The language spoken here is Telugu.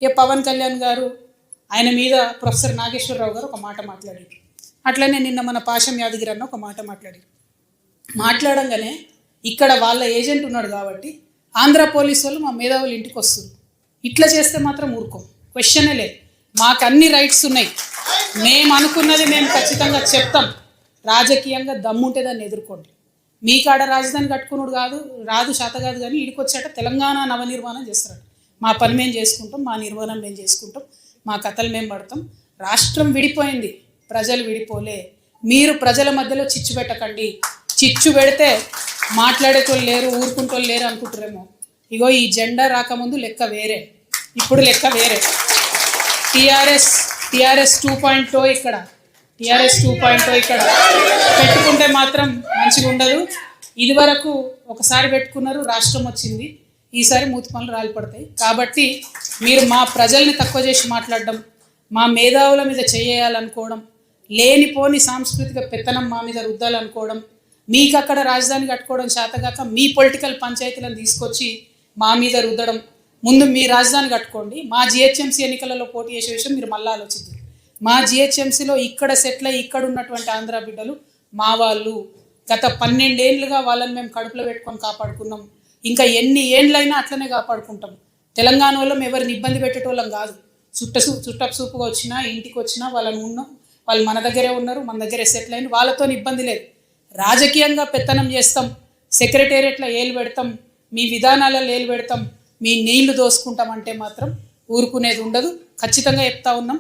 ఇక పవన్ కళ్యాణ్ గారు ఆయన మీద ప్రొఫెసర్ నాగేశ్వరరావు గారు ఒక మాట మాట్లాడారు. అట్లనే నిన్న మన పాశం యాదగిరి అన్న ఒక మాట మాట్లాడారు. మాట్లాడంగానే ఇక్కడ వాళ్ళ ఏజెంట్ ఉన్నాడు కాబట్టి ఆంధ్ర పోలీసు వాళ్ళు మా మేధావులు ఇంటికి వస్తారు. ఇట్లా చేస్తే మాత్రం ఊరుకోం, క్వశ్చనే లేదు. మాకు అన్ని రైట్స్ ఉన్నాయి, మేము అనుకున్నది మేము ఖచ్చితంగా చెప్తాం. రాజకీయంగా దమ్ముంటే దాన్ని ఎదుర్కోండి. మీ కాడ రాజధాని కట్టుకున్నాడు రాదు శాత కాదు, కానీ ఇడికి వచ్చాట తెలంగాణ నవనిర్మాణం చేస్తాడు. మా పని మేము చేసుకుంటాం, మా నిర్మాణం మేము చేసుకుంటాం, మా కథలు మేము పడతాం. రాష్ట్రం విడిపోయింది, ప్రజలు విడిపోలే. మీరు ప్రజల మధ్యలో చిచ్చు పెట్టకండి. చిచ్చు పెడితే మాట్లాడేటోళ్ళు లేరు, ఊరుకుంటోళ్ళు లేరు అనుకుంటారేమో. ఇగో ఈ జెండా రాకముందు లెక్క వేరే, ఇప్పుడు లెక్క వేరే. టీఆర్ఎస్ 2.0 ఇక్కడ, టీఆర్ఎస్ 2.0 ఇక్కడ పెట్టుకుంటే మాత్రం మంచిగా ఉండదు. ఇదివరకు ఒకసారి పెట్టుకున్నారు, రాష్ట్రం వచ్చింది. ఈసారి మూతి పనులు రాలిపడతాయి. కాబట్టి మీరు మా ప్రజల్ని తక్కువ చేసి మాట్లాడడం, మా మేధావుల మీద చేయాలనుకోవడం, లేనిపోని సాంస్కృతిక పెత్తనం మా మీద రుద్దాలనుకోవడం, మీకు అక్కడ రాజధాని కట్టుకోవడం చేతగాక మీ పొలిటికల్ పంచాయతీలను తీసుకొచ్చి మా మీద రుద్దడం. ముందు మీ రాజధాని కట్టుకోండి. మా జిహెచ్ఎంసీ ఎన్నికలలో పోటీ చేసే విషయం మీరు మళ్ళీ ఆలోచించారు. మా జిహెచ్ఎంసీలో ఇక్కడ సెటిల్ అయ్యి ఇక్కడ ఉన్నటువంటి ఆంధ్ర బిడ్డలు మా వాళ్ళు. గత 12 ఏళ్ళుగా వాళ్ళని మేము కడుపులో పెట్టుకొని కాపాడుకున్నాం. ఇంకా ఎన్ని ఏళ్ళైనా అట్లనే కాపాడుకుంటాం. తెలంగాణ వాళ్ళం ఎవరిని ఇబ్బంది పెట్టేటోళ్ళం కాదు. చుట్టపు చూపుగా వచ్చినా ఇంటికి వచ్చినా వాళ్ళని ఉన్నాం, వాళ్ళు మన దగ్గరే ఉన్నారు, మన దగ్గరే సెటిల్ అయిన వాళ్ళతో ఇబ్బంది లేదు. రాజకీయంగా పెత్తనం చేస్తాం, సెక్రటేరియట్లో ఏలు పెడతాం, మీ విధానాలలో ఏలు పెడతాం, మీ నీళ్లు దోసుకుంటాం అంటే మాత్రం ఊరుకునేది ఉండదు. ఖచ్చితంగా చెప్తా ఉన్నాం.